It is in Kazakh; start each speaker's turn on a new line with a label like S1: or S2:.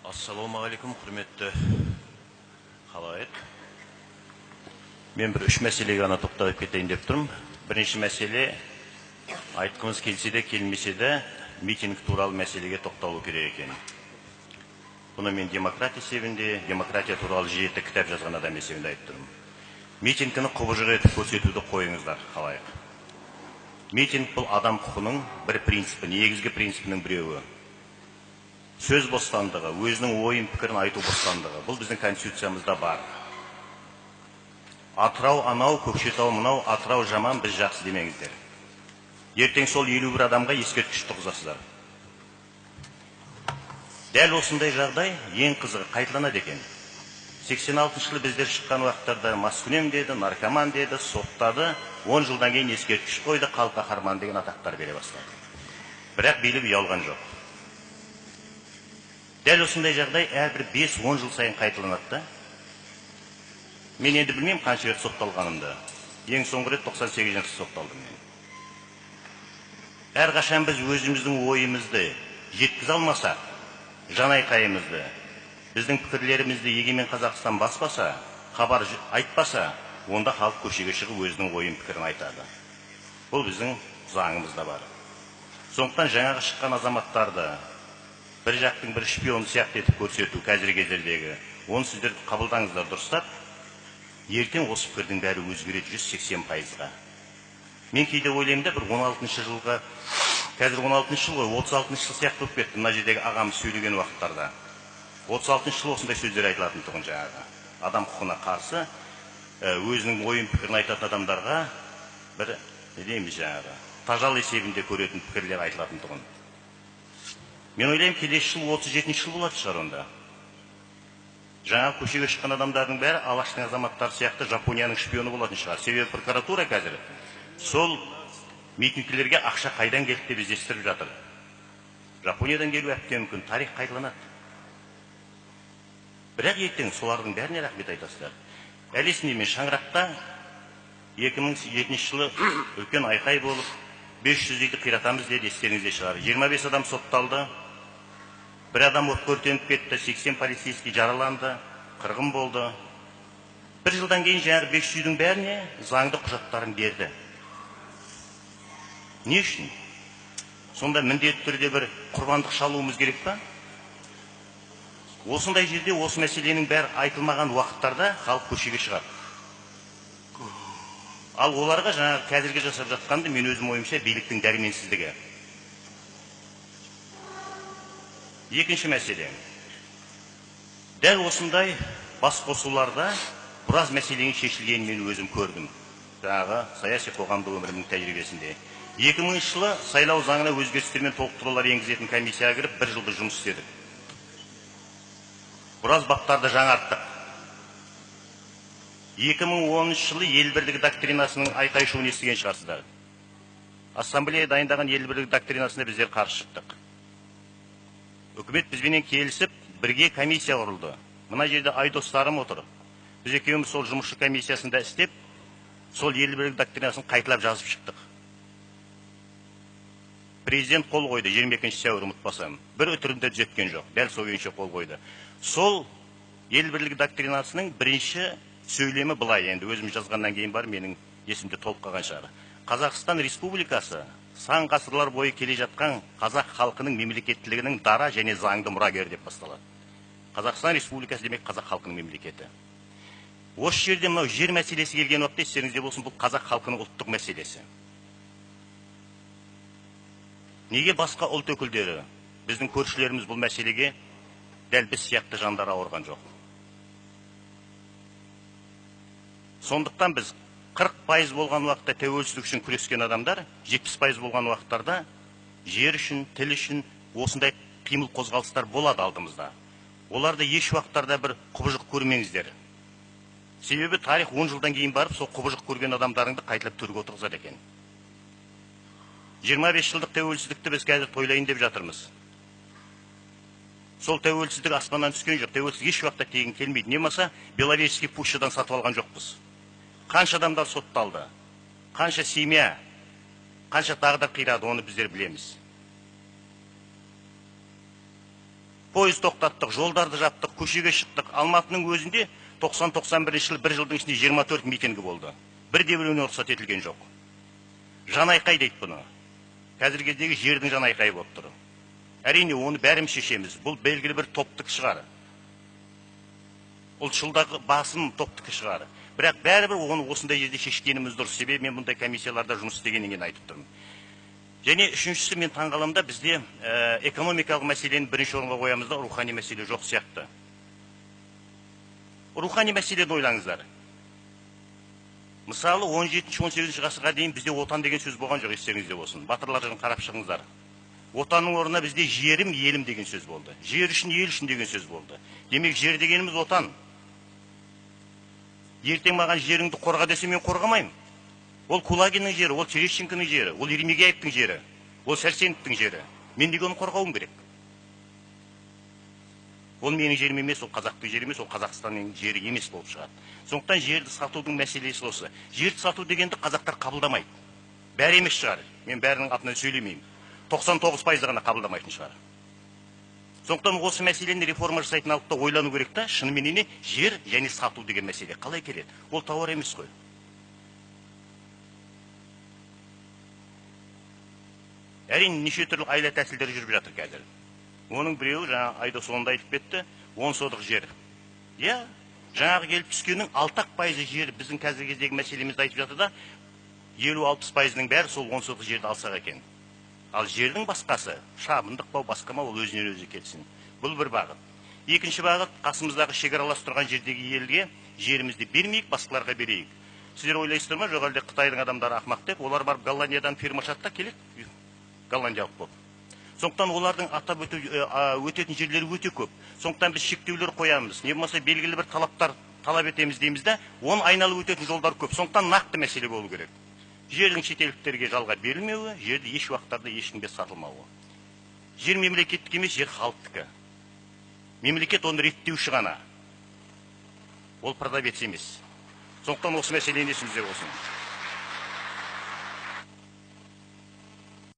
S1: Ассалаумағалейкум, құрметті халайық. Мен бір үш мәселеге ғана тоқталып кетейін деп тұрмын. Бірінші мәселе, айтқымыз келсе де келмесе де митинг туралы мәселеге тоқталу керек екен. Бұны мен демократия есебінде, демократия туралы жеті кітап жазған адам есебінде айтып тұрмын. Митингіні құбыжық етіп көрсетуді қойыңыздар, халайық. Митинг бұл адам құқының бір принципі, негізгі принципінің біреуі. Сөз бостандығы, өзінің ойын пікірін айту бостандығы. Бұл біздің конституциямызда бар. Атырау анау, Көкшетау мынау, Атырау жаман, біз жақсы демеңіздер. Ертең сол 51 адамға ескерткіш тұрғызасыздар. Дәл осындай жағдай ең қызығы қайталанады екен. 86 жылы біздер шыққан уақыттарда маскүнем деді, наркоман деді, соттады, 10 жылдан кейін ескерткіш қойды, халық қаһарманы деген атақтар бере бастады. Бірақ билік ұялған жоқ. Дәл осындай жағдай әрбір 5-10 жыл сайын қайталанады. Мен енді білмеймін қанша рет сотталғанымды. Ең соңғы рет 98 жылы сотталдым мен. Әрқашан біз өзіміздің ойымызды жеткізе алмасақ, жан айқайымызды, біздің пікірлерімізді егемен Қазақстан баспаса, хабар айтпаса, онда халық көшеге шығып өзінің ойын пікірін айтады. Бұл біздің заңымызда бар. Сондықтан жаңағы шыққан азаматтарды бір жақтың бір шпион сияқты етіп көрсету қазіргі кездердегі, оны сіздер қабылдаңыздар дұрыстап, ертең осы пікірдің бәрі өзгереді 180%-ға. Мен кейде ойлаймын да, бір 16 жылға, қазір 16 жыл ғой, 36 жыл сияқты болып кетті, мына жердегі ағамыз сөйлеген уақыттарда. 36 жыл осындай сөздер айтылатын тұғын жаңағы. Адам құқығына қарсы, өзінің ойын пікірін айтатын адамдарға бір, не дейміз жаңағы, тажал есебінде көретін пікірлер айтылатын тұғын. Мен ойлаймын, келесі жыл 37 жыл болады шығар онда. Жаңа көшеге шыққан адамдардың бәрі алаштың азаматтары сияқты Жапонияның шпионы болатын шығар. Себебі прокуратура қазір сол митингілерге ақша қайдан келді деп іздестіріп жатыр. Жапониядан келу әбден мүмкін, тарих қайталанады. Бірақ ертең солардың бәріне рахмет айтасыздар. Әлесіне мен шаңырақта 2007 жылы үлкен айқай болып 500 үйді қиратамыз деді, естеріңізде шығар. 25 адам сотталды. Бір адам отқа өртеніп кетті, 80 полицейский жараланды, қырғын болды. Бір жылдан кейін жаңағы 500 үйдің бәріне заңды құжаттарын берді. Не үшін? Сонда міндетті түрде бір құрбандық шалуымыз керек па? Осындай жерде осы мәселенің бәрі айтылмаған уақыттарда халық көшеге шығады. Ал оларға жаңағы қазіргі жасап жатқанды мен өзім ойымша биліктің дәрменсіздігі. Екінші мәселе. Дәл осындай бас қосуларда біраз мәселенің шешілгенін мен өзім көрдім. Жаңағы саяси қоғамдық өмірімнің тәжірибесінде. 2000 жылы сайлау заңына өзгерістер мен толықтырулар енгізетін комиссияға кіріп 1 жылды жұмыс істедік. Біраз баптарды жаңарттық. 2010 жылы ел бірлігі доктринасының айқай-шуын естіген шығарсыздар. Ассамблея дайындаған ел бірлігі доктринасына біздер қарсы шықтық. Үкімет бізбенен келісіп, бірге комиссия құрылды. Мына жерде айдостарым отыр. Біз екеуміз сол жұмысшы комиссиясында істеп, сол ел бірлігі доктринасын қайталап жазып шықтық. Президент қол қойды, 22 сәуір ұмытпасам. Бір үтірінде түзеткен жоқ, дәл сол күйінше қол қойды. Сол ел бірлігі доктринасының бірінші сөйлемі былай, енді өзім жазғаннан кейін бар, менің есімде толып қалған шығар. Қазақстан Республикасы сан ғасырлар бойы келе жатқан қазақ халқының мемлекеттілігінің дара және заңды мұрагері деп басталады. Қазақстан Республикасы демек қазақ халқының мемлекеті. Осы жерде мынау жер мәселесі келген уақытта естеріңізде болсын, бұл қазақ халқының ұлттық мәселесі. Неге басқа ұлт өкілдері, біздің көршілеріміз бұл мәселеге дәл біз сияқты жандар ауырған жоқ? Сондықтан біз 40% болған уақытта тәуелсіздік үшін күрескен адамдар, 70% болған уақыттарда жер үшін, тіл үшін осындай қимыл қозғалыстар болады алдымызда. Оларды еш уақыттарда бір құбыжық көрмеңіздер. Себебі тарих 10 жылдан кейін барып, сол құбыжық көрген адамдарыңды қайталап төрге отырғызады екен. 25 жылдық тәуелсіздікті біз қазір тойлайын деп жатырмыз. Сол тәуелсіздік аспаннан түскен жоқ. Тәуелсіздік еш уақытта тегін келмейді. Не болмаса, Беловежский пущадан сатып алған жоқпыз. Қанша адамдар сотталды, қанша семья, қанша тағдыр қирады, оны біздер білеміз. Пойыз тоқтаттық, жолдарды жаптық, көшеге шықтық. Алматының өзінде 90-91 жыл, бір жылдың ішінде 24 митингі болды. Бірде біреуіне рұқсат етілген жоқ. Жанайқай дейді бұны. Қазіргі кездегі жердің жанайқайы болып тұр. Әрине, оны бәріміз шешеміз. Бұл белгілі бір топтық шығар. Ұлтшылдағы басым топтық шығар. Бірақ бәрібір оны осындай жерде шешкеніміз дұрыс. Себебі мен бұндай комиссияларда жұмыс істегеннен айтып тұрмын. Және үшіншісі, мен таңғаламда бізде экономикалық мәселені бірінші орынға қоямызда рухани мәселе жоқ сияқты. Рухани мәселені ойлаңыздар. Мысалы, 17-18 ғасырға дейін бізде отан деген сөз болған жоқ, естеріңізде болсын. Батырлардан қарап шығыңыздар. Отанның орнына бізде жерім, елім деген сөз болды. Жер үшін, ел үшін деген сөз болды. Демек, жер дегеніміз отан. Ертең маған жеріңді қорға десе, мен қорғамаймын. Ол Кулагиннің жері, ол Терещенконың жері, ол Еремегеевтің жері, ол Сәрсеновтің жері. Мен неге оны қорғауым керек? Ол менің жерім емес, ол қазақтың жері емес, ол Қазақстанның жері емес болып шығады. Сондықтан жерді сатудың мәселесі осы. Жерді сату дегенді қазақтар қабылдамайды. Бәрі емес шығар. Мен бәрінің атынан сөйлемеймін. 99% ғана қабылдамайтын шығар. Сондықтан осы мәселені реформа жасайтын алыпта ойлану керек та, шынымен жер және сату деген мәселе қалай келеді? Ол тауар емес қой. Әрине, неше түрлі айла тәсілдер жүріп жатыр қазір. Оның біреуі жаңа Айдос онда айтып кетті, 10 сотық жер. Иә, жаңағы келіп түскеннің 60% жері біздің қазіргі кездегі мәселемізді айтып жатыр да, 50-60%-ның бәрі сол 10 сотық жерді алсақ екен. Ал жердің басқасы, шабындық бау, басқа ма, ол өзінен өзі келсін. Бұл бір бағыт. Екінші бағыт, қасымыздағы шекаралас тұрған жердегі елге жерімізді бермейік, басқаларға берейік. Сіздер ойлайсыздар ма, жоқ әлде Қытайдың адамдары ақымақ деп, олар барып Голландиядан фирма шатта келеді, голландиялық болып. Сондықтан олардың атап өтетін жерлері өте көп. Сондықтан біз шектеулер қоямыз. Не болмаса белгілі бір талап етеміз дейміз де, оны айналып өтетін жолдар көп. Сондықтан нақты мәселе болу керек. Жердің шетелдіктерге жалға берілмеуі, жерді еш уақыттарда ешкімге сатылмауы. Жер мемлекеттік емес, жер халықтікі. Мемлекет оны реттеуші ғана. Ол продавец емес. Сондықтан осы мәселені есімізде болсын.